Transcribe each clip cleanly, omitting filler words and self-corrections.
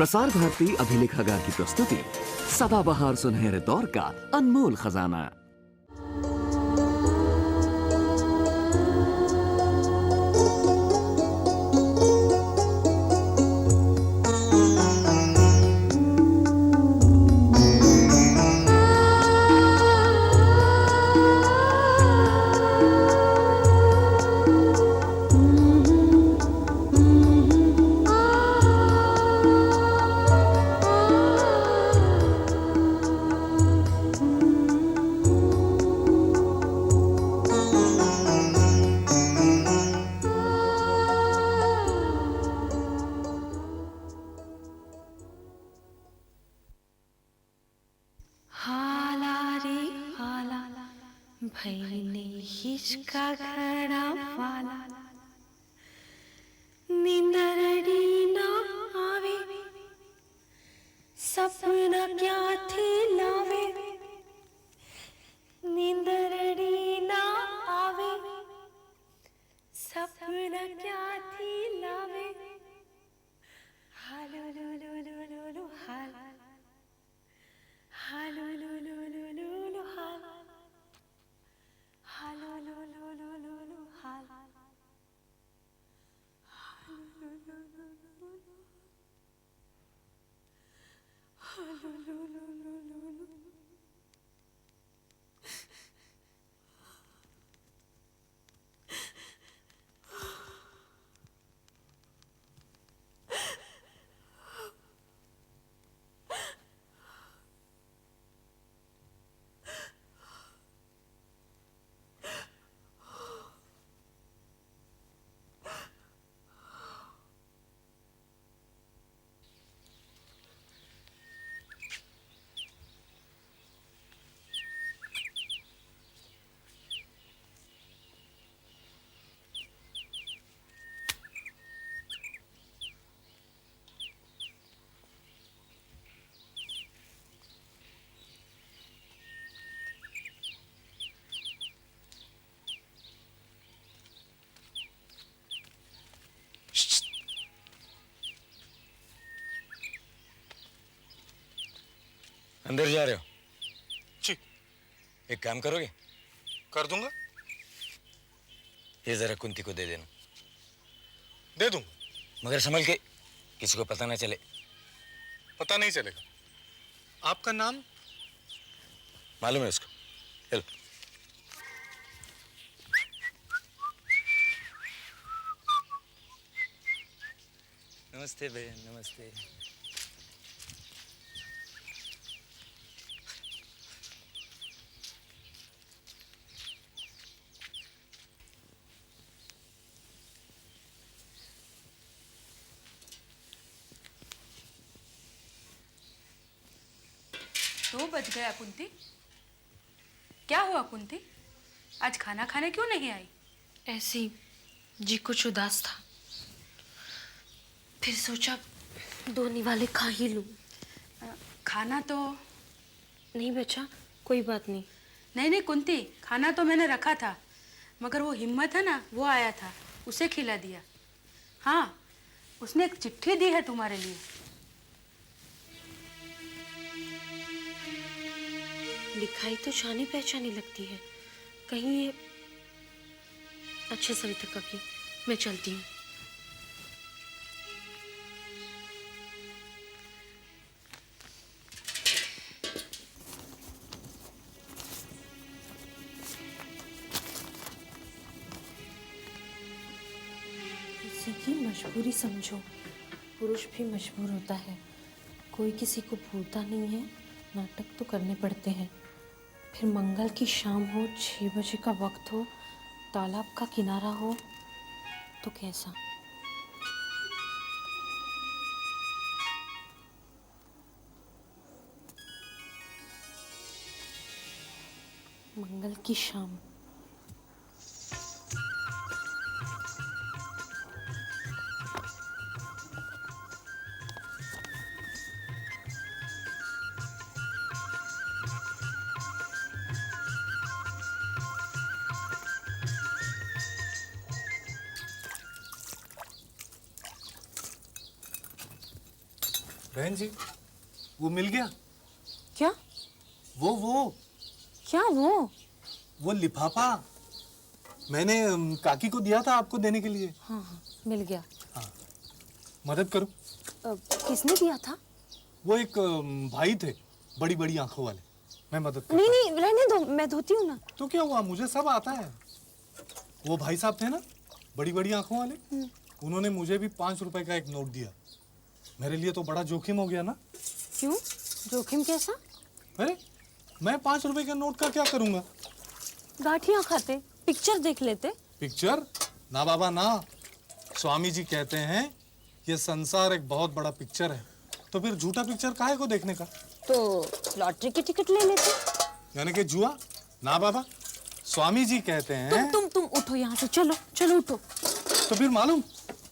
प्रसार भारती अभिलेखागार की प्रस्तुति सदाबहार सुनहरे दौर का अनमोल खजाना। भैने हिचका घड़ा वाला निंदरड़ी ना आवे सपना क्या थी लावे निंदरड़ी ना आवे सपना क्या थी लावे हालो लो लो लो लो लो हाल हालो लो लो लो लो लो हाल हालो लो लो लो लो लो हाल हालो लो लो लो लो लो हालो लो लो लो लो लो अंदर जा रहे हो? जी। एक काम करोगे? कर दूंगा। ये जरा कुंती को दे देना। दे दूंगा, मगर संभल के, किसी को पता ना चले। पता नहीं चलेगा। आपका नाम? मालूम है उसको। चलो। नमस्ते बहन, नमस्ते। दो बज गया कुंती। क्या हुआ कुंती, आज खाना खाने क्यों नहीं आई? ऐसी जी कुछ उदास था, फिर सोचा दो निवाले खा ही लूं। खाना तो नहीं बचा, कोई बात नहीं। नहीं नहीं कुंती, खाना तो मैंने रखा था, मगर वो हिम्मत है ना, वो आया था, उसे खिला दिया। हाँ, उसने एक चिट्ठी दी है तुम्हारे लिए। लिखाई तो जानी पहचानी लगती है, कहीं ये। अच्छा सविता काकी, मैं चलती हूँ। किसी की मजबूरी समझो, पुरुष भी मजबूर होता है। कोई किसी को भूलता नहीं है, नाटक तो करने पड़ते हैं। फिर मंगल की शाम हो, 6 बजे का वक्त हो, तालाब का किनारा हो, तो कैसा। मंगल की शाम। बहन जी, वो मिल गया। क्या? वो क्या वो? लिफाफा मैंने काकी को दिया था आपको देने के लिए। हाँ हाँ, मिल गया। मदद करूं? किसने दिया था? वो एक भाई थे, बड़ी बड़ी आंखों वाले। मैं मदद करता नहीं नहीं, रहने दो, मैं धोती हूँ ना। तो क्या हुआ, मुझे सब आता है। वो भाई साहब थे ना, बड़ी बड़ी आंखों वाले, उन्होंने मुझे भी 5 रुपए का एक नोट दिया। मेरे लिए तो बड़ा जोखिम हो गया ना। क्यों? जोखिम कैसा? अरे मैं 5 रुपए के नोट का क्या करूंगा? गाठियाँ खाते, पिक्चर देख लेते। पिक्चर? ना बाबा ना। स्वामी जी कहते हैं ये संसार एक बहुत बड़ा पिक्चर है, तो फिर झूठा पिक्चर काहे को देखने का? तो लॉटरी की टिकट ले लेते। यानी कि जुआ? ना बाबा, स्वामी जी कहते हैं। तुम उठो यहाँ से, चलो चलो उठो। तो फिर मालूम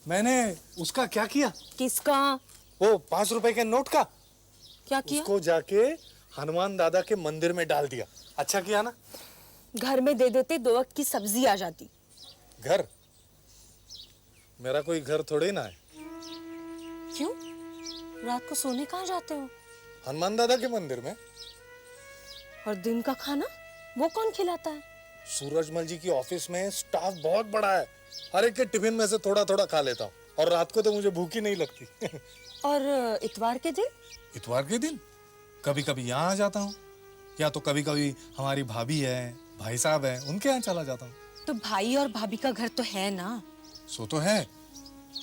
मैंने उसका क्या किया? किसका? वो 5 रुपए के नोट का। क्या किया? उसको जाके हनुमान दादा के मंदिर में डाल दिया। अच्छा किया ना? घर में दे देते, 2 वक्त की सब्जी आ जाती। घर? मेरा कोई घर थोड़े ना है। क्यों? रात को सोने कहाँ जाते हो? हनुमान दादा के मंदिर में। और दिन का खाना वो कौन खिलाता है? सूरजमल जी की ऑफिस में स्टाफ बहुत बड़ा है, हर एक के टिफिन में से थोड़ा थोड़ा खा लेता हूँ, और रात को तो मुझे भूख ही नहीं लगती। और इतवार के दिन? इतवार के दिन कभी कभी यहाँ आ जाता हूँ, या तो कभी कभी हमारी भाभी है, भाई साहब है, उनके यहाँ चला जाता हूँ। तो भाई और भाभी का घर तो है ना। सो तो है,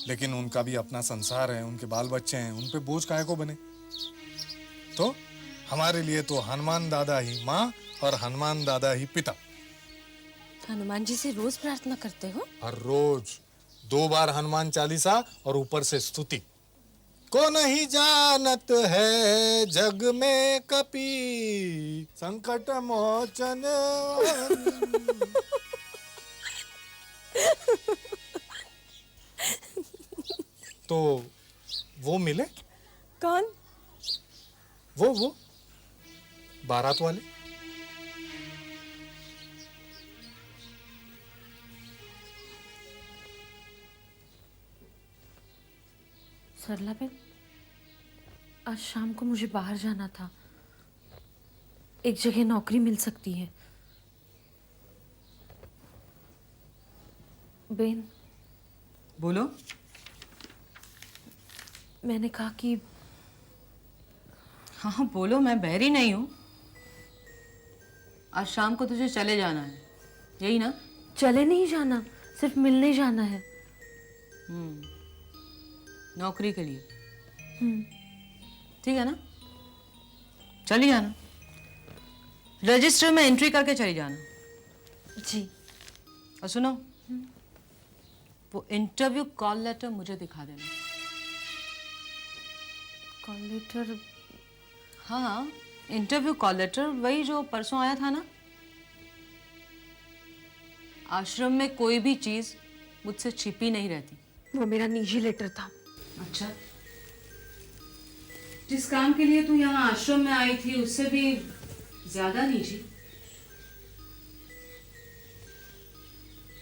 लेकिन उनका भी अपना संसार है, उनके बाल बच्चे हैं, उन पे बोझ काहे को बने। तो हमारे लिए तो हनुमान दादा ही माँ और हनुमान दादा ही पिता। हनुमान जी से रोज प्रार्थना करते हो? हर रोज 2 बार हनुमान चालीसा और ऊपर से स्तुति। को नहीं जानत है जग में कपी, संकट मोचन। तो वो मिले? कौन? वो बारात वाले। सरला बेन, आज शाम को मुझे बाहर जाना था। एक जगह नौकरी मिल सकती है। बेन, बोलो। मैंने कहा कि हाँ बोलो, मैं बहरी नहीं हूँ। आज शाम को तुझे चले जाना है, यही ना? चले नहीं जाना, सिर्फ मिलने जाना है। नौकरी के लिए? ठीक है ना, चली जाना। रजिस्टर में एंट्री करके चली जाना। जी। और सुनो, वो इंटरव्यू कॉल लेटर मुझे दिखा देना। Call letter? हाँ, इंटरव्यू कॉल लेटर, वही जो परसों आया था ना। आश्रम में कोई भी चीज मुझसे छिपी नहीं रहती। वो मेरा निजी लेटर था। अच्छा, जिस काम के लिए तू यहाँ आश्रम में आई थी उससे भी ज्यादा निजी।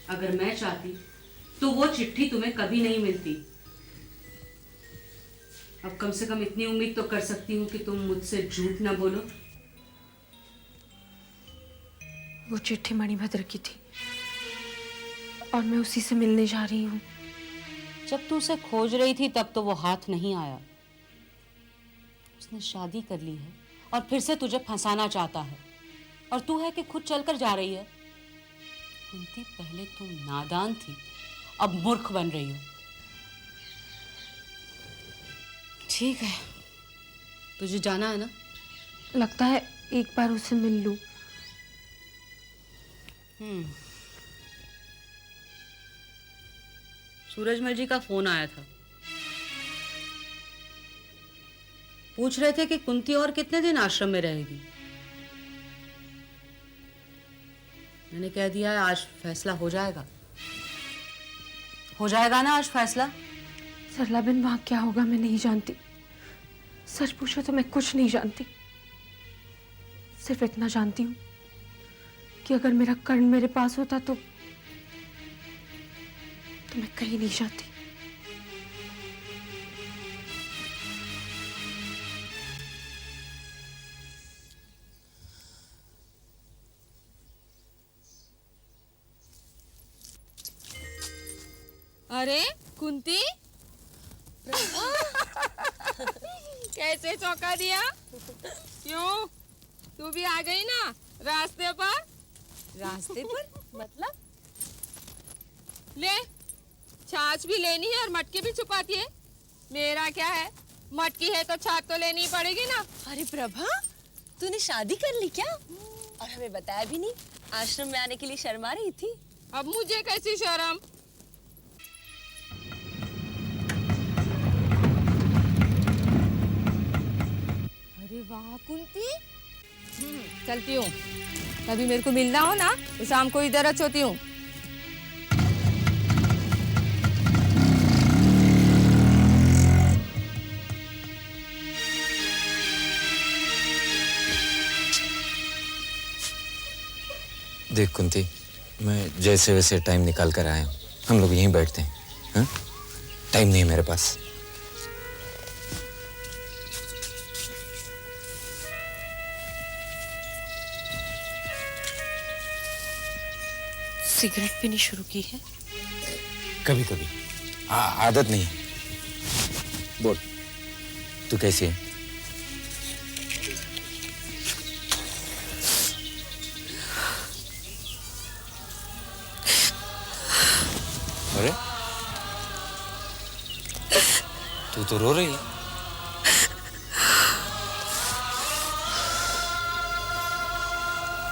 अगर मैं चाहती तो वो चिट्ठी तुम्हें कभी नहीं मिलती। अब कम से कम इतनी उम्मीद तो कर सकती हूँ कि तुम मुझसे झूठ ना बोलो। वो चिट्ठी मणिभद्र की थी और मैं उसी से मिलने जा रही हूँ। जब तू उसे खोज रही थी तब तो वो हाथ नहीं आया। उसने शादी कर ली है और फिर से तुझे फंसाना चाहता है, और तू है कि खुद चलकर जा रही है। कुंती, पहले तुम नादान थी, अब मूर्ख बन रही हो। ठीक है, तुझे जाना है ना? लगता है एक बार उसे मिल लूं। सूरजमल जी का फोन आया था। पूछ रहे थे कि कुंती और कितने दिन आश्रम में रहेगी। मैंने कह दिया है आज फैसला हो जाएगा। हो जाएगा ना आज फैसला? सरला बेन, वहां क्या होगा मैं नहीं जानती। सच पूछो तो मैं कुछ नहीं जानती। सिर्फ इतना जानती हूँ कि अगर मेरा कर्ण मेरे पास होता तो मैं कहीं नहीं जाती। अरे कुंती कैसे चौंका दिया? क्यों? तू भी आ गई ना रास्ते पर? रास्ते पर मतलब? ले छाछ भी लेनी है और मटकी भी छुपाती है। मेरा क्या है, मटकी है तो छाछ तो लेनी ही पड़ेगी ना। अरे प्रभा, तूने शादी कर ली क्या? और हमें बताया भी नहीं। आश्रम में आने के लिए शर्मा रही थी। अब मुझे कैसी शर्म? अरे वाह कुंती, चलती हूँ। कभी मेरे को मिलना हो ना तो शाम को इधर अचोती हूँ। देख कुंती, मैं जैसे वैसे टाइम निकाल कर आया हूँ। हम लोग यहीं बैठते हैं। हाँ? टाइम नहीं है मेरे पास। सिगरेट पीनी शुरू की है? कभी कभी। आदत नहीं है। बोल, तू कैसी है? अरे तू तो रो रही है।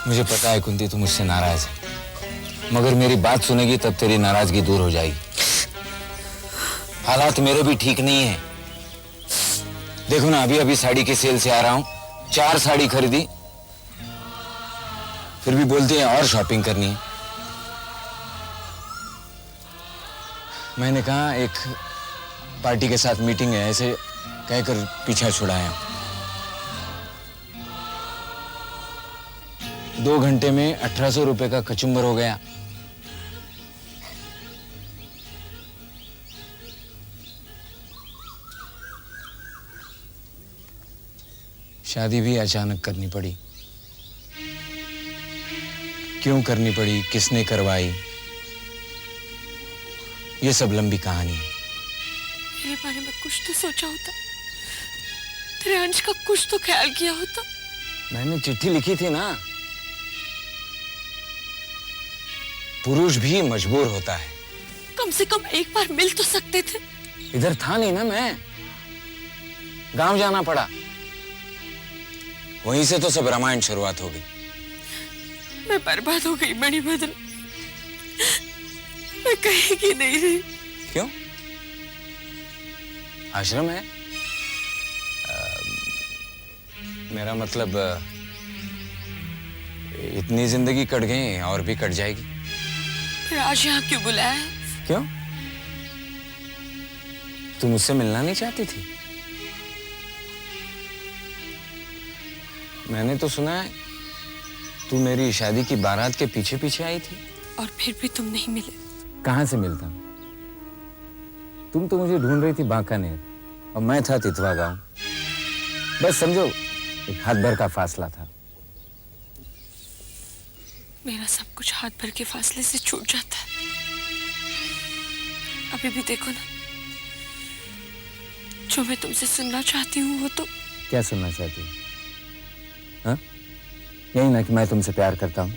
मुझे पता है कुंती, तू मुझसे नाराज है, मगर मेरी बात सुनेगी तब तेरी नाराजगी दूर हो जाएगी। हालात मेरे भी ठीक नहीं है। देखो ना, अभी अभी साड़ी के सेल से आ रहा हूं, 4 साड़ी खरीदी, फिर भी बोलती है और शॉपिंग करनी है। मैंने कहा एक पार्टी के साथ मीटिंग है, ऐसे कहकर पीछा छुड़ाया। 2 घंटे में 1800 रुपए का कचुम्बर हो गया। शादी भी अचानक करनी पड़ी। क्यों करनी पड़ी, किसने करवाई, ये सब लंबी कहानी है। मेरे बारे में कुछ तो सोचा होता, तेरे अंश का कुछ तो ख्याल किया होता। मैंने चिट्ठी लिखी थी ना। पुरुष भी मजबूर होता है। कम से कम एक बार मिल तो सकते थे। इधर था नहीं ना मैं, गांव जाना पड़ा। वहीं से तो सब रामायण शुरुआत हो गई। मैं बर्बाद हो गई मणिभद्र, मैं कहीं की नहीं रही। क्यों? आश्रम है। मेरा मतलब इतनी जिंदगी कट गई और भी कट जाएगी। फिर आज यहाँ क्यों बुलाया है? क्यों? तू मुझसे मिलना नहीं चाहती थी? मैंने तो सुना है तू मेरी शादी की बारात के पीछे पीछे आई थी। और फिर भी तुम नहीं मिले। कहां से मिलता? तुम तो मुझे ढूंढ रही थी बांकानेर और मैं था तितवा गांव। बस समझो एक हाथ भर का फासला था। मेरा सब कुछ हाथ भर के फासले से छूट जाता है। अभी भी देखो ना, जो मैं तुमसे सुनना चाहती हूँ वो तो। क्या सुनना चाहती हो? हाँ? यही ना कि मैं तुमसे प्यार करता हूं।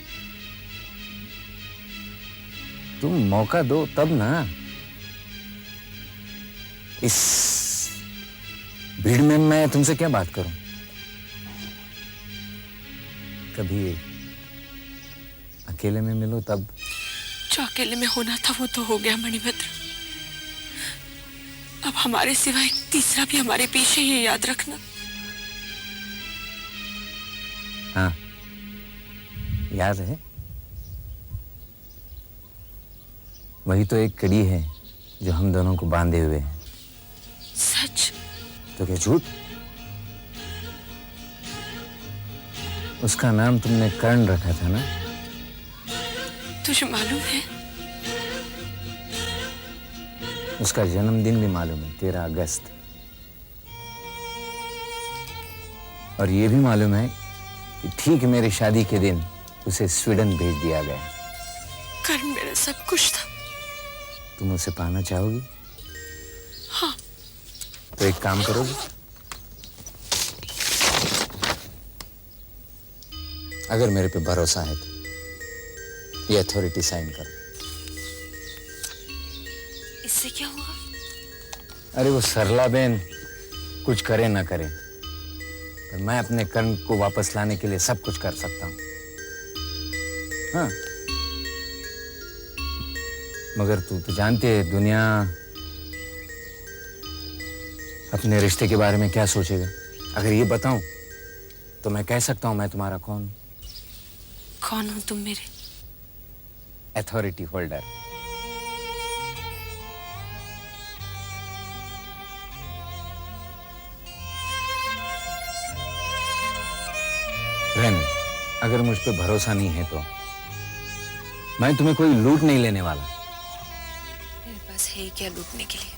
तुम मौका दो तब ना। इस भीड़ में मैं तुमसे क्या बात करूं? कभी अकेले में मिलो तब। जो अकेले में होना था वो तो हो गया मणिभद्र। अब हमारे सिवा एक तीसरा भी हमारे पीछे ही, याद रखना। हाँ, याद है। वही तो एक कड़ी है जो हम दोनों को बांधे हुए है। सच? तो क्या झूठ? उसका नाम तुमने कर्ण रखा था ना? तुझे मालूम है? उसका जन्मदिन भी मालूम है, 13 अगस्त। और ये भी मालूम है कि ठीक मेरी शादी के दिन उसे स्वीडन भेज दिया गया। कर्ण मेरा सब कुछ था। तुम उसे पाना चाहोगी? हाँ। तो एक काम करोगी? अगर मेरे पे भरोसा है तो ये अथॉरिटी साइन कर। इससे क्या हुआ? अरे वो सरला बहन कुछ करे ना करे, पर मैं अपने कर्म को वापस लाने के लिए सब कुछ कर सकता हूं। हाँ, मगर तू तो जानती है दुनिया अपने रिश्ते के बारे में क्या सोचेगा। अगर ये बताऊं तो मैं कह सकता हूं मैं तुम्हारा कौन हूं? कौन हो तुम मेरे? Authority holder. रहने, अगर मुझ पे भरोसा नहीं है तो मैं तुम्हें कोई लूट नहीं लेने वाला। मेरे पास है ही क्या लूटने के लिए?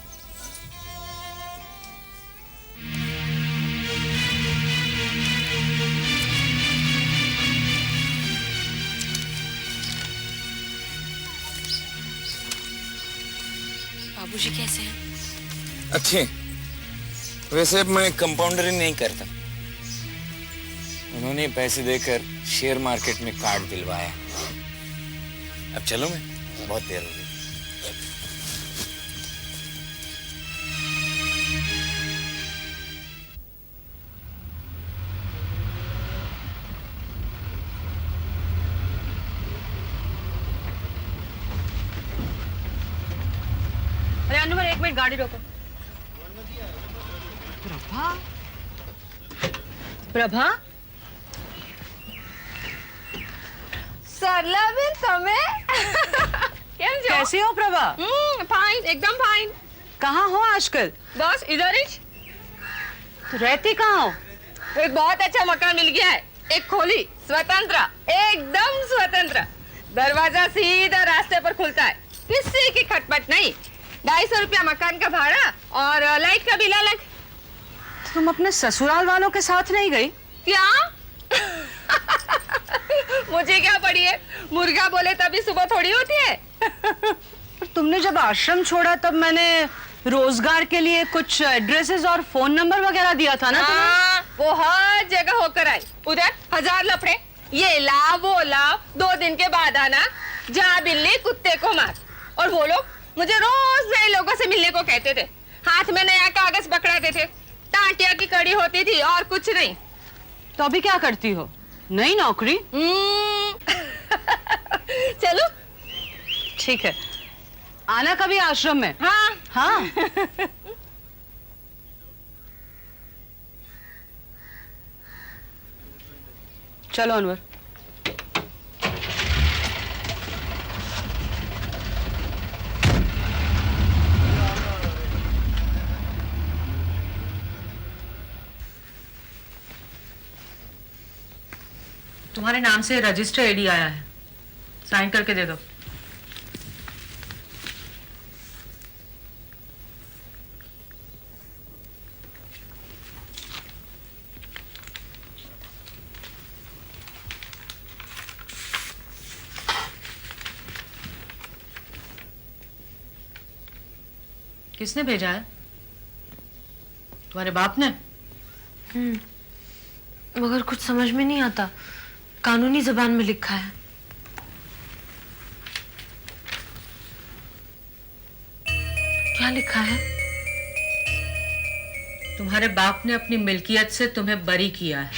बाबूजी कैसे हैं? अच्छे। वैसे अब मैं कंपाउंडरी नहीं करता। उन्होंने पैसे देकर शेयर मार्केट में कार्ड दिलवाया। अब चलो, मैं बहुत देर हो गई। अरे अनु, एक मिनट गाड़ी रोको। प्रभा, प्रभा, सरला बेन તમે કેમ છો? कैसी हो प्रभा? फाइन, एकदम फाइन। कहाँ हो आजकल? बस इधर ही। तो रहती कहाँ हो? एक बहुत अच्छा मकान मिल गया है, एक खोली, स्वतंत्र, एकदम स्वतंत्र। दरवाजा सीधा रास्ते पर खुलता है, किसी की खटपट नहीं। 250 रुपया मकान का भाड़ा और लाइट का बिल अलग। तुम अपने ससुराल वालों के साथ नहीं गई? क्या? मुझे क्या पड़ी है, मुर्गा बोले तभी सुबह थोड़ी होती है। पर तुमने जब आश्रम छोड़ा तब मैंने रोजगार के लिए कुछ एड्रेसेस और फोन नंबर वगैरह दिया था ना तुम्हें? वो हर जगह होकर आई। उधर 1000 लफड़े, ये लाओ वो लाओ, 2 दिन के बाद आना, जा बिल्ली कुत्ते को मार। और वो लोग मुझे रोज नए लोगों से मिलने को कहते थे, हाथ में नया कागज पकड़ाते थे, टाटिया की कड़ी होती थी और कुछ नहीं। तो अभी क्या करती हो? नई नौकरी? चलो ठीक है, आना कभी आश्रम में। हाँ हाँ। चलो अनवर। तुम्हारे नाम से रजिस्टर आईडी आया है, साइन करके दे दो। किसने भेजा है? तुम्हारे बाप ने? मगर कुछ समझ में नहीं आता, कानूनी जबान में लिखा है। क्या लिखा है? तुम्हारे बाप ने अपनी मिल्कियत से तुम्हें बरी किया है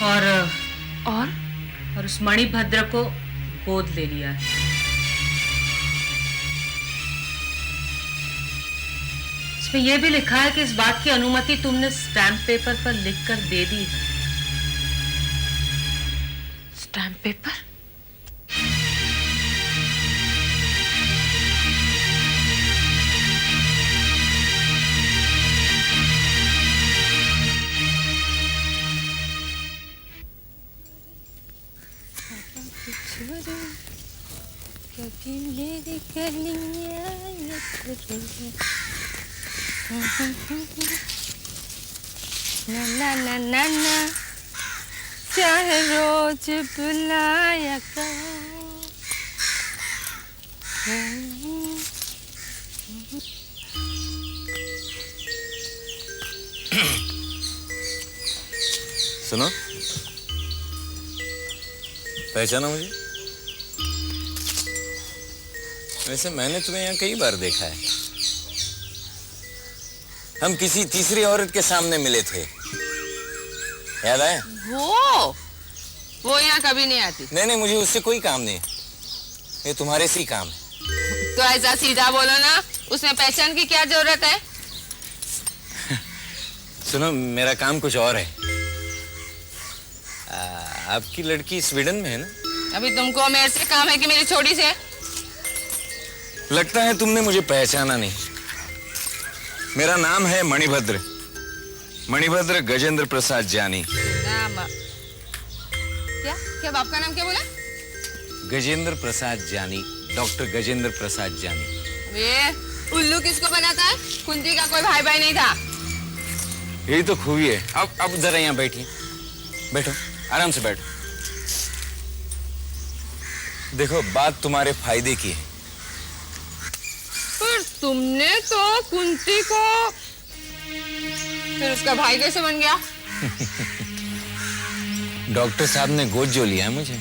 और उस मणिभद्र को गोद ले लिया है। इसमें यह भी लिखा है कि इस बात की अनुमति तुमने स्टैम्प पेपर पर लिखकर दे दी है। Stamp paper? कभी मेरी कलियां ना ना ना ना ना, चाहे रोज बुलाया करो। सुनो, पहचाना मुझे? वैसे मैंने तुम्हें यहाँ कई बार देखा है। हम किसी तीसरी औरत के सामने मिले थे, याद है? वो यहाँ कभी नहीं आती। नहीं, मुझे उससे कोई काम नहीं, ये तुम्हारे से ही काम है। तो ऐसा सीधा बोलो ना, उसमें पहचान की क्या जरूरत है? सुनो, मेरा काम कुछ और है। आपकी लड़की स्वीडन में है ना? अभी तुमको मेरे से काम है कि मेरी छोटी से? लगता है तुमने मुझे पहचाना नहीं। मेरा नाम है मणिभद्र, मणिभद्र गजेंद्र प्रसाद जानी। नाम क्या बाप का नाम क्या बोला? गजेंद्र प्रसाद जानी, डॉक्टर गजेंद्र प्रसाद जानी। ये उल्लू किसको बनाता है? कुंती का कोई भाई नहीं था। यही तो खूबी है। अब जरा यहाँ बैठिए, बैठो, आराम से बैठो। देखो, बात तुम्हारे फायदे की है। पर तुमने तो कुंती को, फिर उसका भाई कैसे बन गया? डॉक्टर साहब ने गोद जो लिया है मुझे।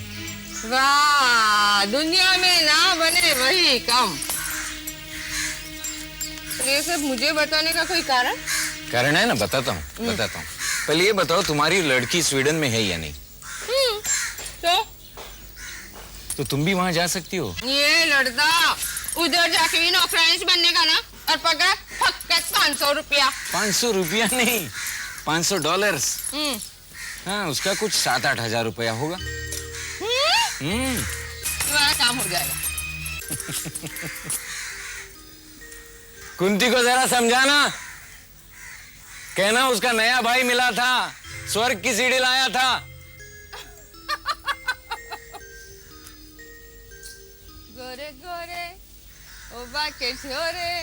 वाह, दुनिया में ना बने वही कम। ये सब मुझे बताने का कोई कारण? कारण है ना, बताता हूँ। पहले ये बताओ, तुम्हारी लड़की स्वीडन में है या नहीं? तो तुम भी वहां जा सकती हो। ये लड़का उधर जाके भी नौकरानी बनने का ना, और पगार फकत 500 रुपया। 500 रुपया नहीं, $500। हाँ, उसका कुछ 7-8 हजार रुपया होगा। तुम्हारा काम हो जाएगा। कुंती को जरा समझाना, कहना उसका नया भाई मिला था, स्वर्ग की सीढ़ी लाया था। गोरे गोरे ओ बाके छोरे।